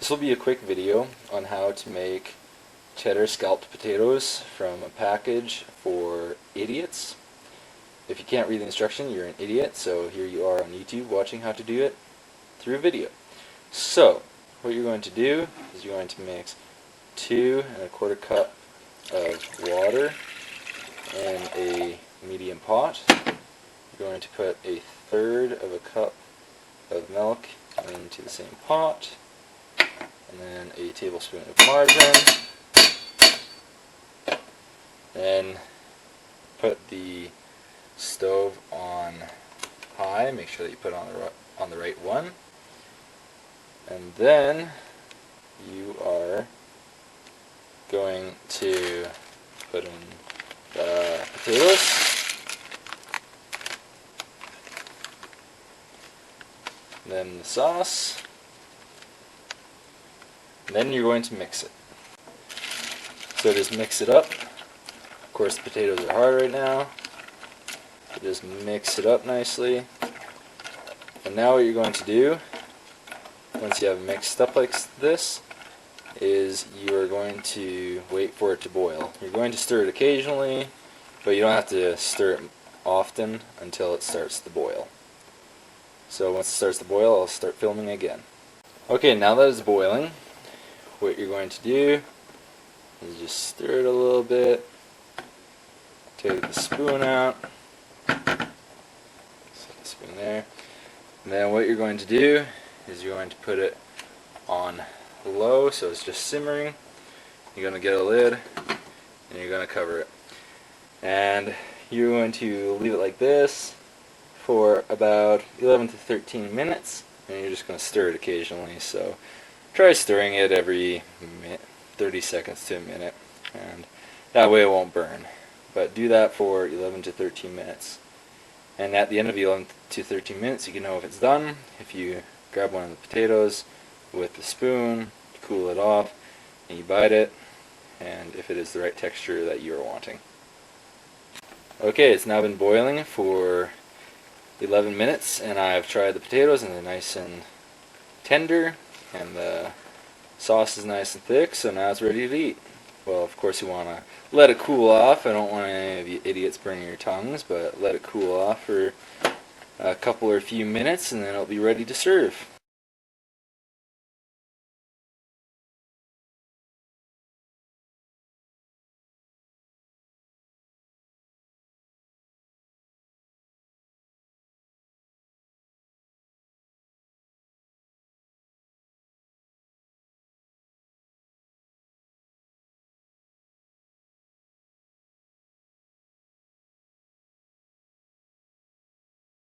This will be a quick video on how to make cheddar scalloped potatoes from a package for idiots. If you can't read the instruction, you're an idiot, so here you are on YouTube watching how to do it through video. So, what you're going to do is you're going to mix 2 1/4 cup of water in a medium pot. You're going to put 1/3 of a cup of milk into the same pot, and then a tablespoon of margarine. Then put the stove on high, make sure that you put it on the right one, and then you are going to put in the potatoes, then the sauce, and then you're going to mix it. So just mix it up. Of course, the potatoes are hard right now. So just mix it up nicely. And now what you're going to do, once you have it mixed up like this, is you are going to wait for it to boil. You're going to stir it occasionally, but you don't have to stir it often until it starts to boil. So once it starts to boil, I'll start filming again. Okay, now that it's boiling, what you're going to do is just stir it a little bit. Take the spoon out. Set the spoon there. And then what you're going to do is you're going to put it on low, so it's just simmering. You're going to get a lid, and you're going to cover it. And you're going to leave it like this for about 11 to 13 minutes, and you're just going to stir it occasionally. So try stirring it every 30 seconds to a minute, and that way it won't burn. But do that for 11 to 13 minutes. And at the end of 11 to 13 minutes, you can know if it's done if you grab one of the potatoes with the spoon, cool it off, and you bite it, and if it is the right texture that you are wanting. Okay, it's now been boiling for 11 minutes, and I've tried the potatoes, and they're nice and tender, and the sauce is nice and thick, so now it's ready to eat. Well, of course you want to let it cool off. I don't want any of you idiots burning your tongues, but let it cool off for a couple or few minutes, and then it'll be ready to serve.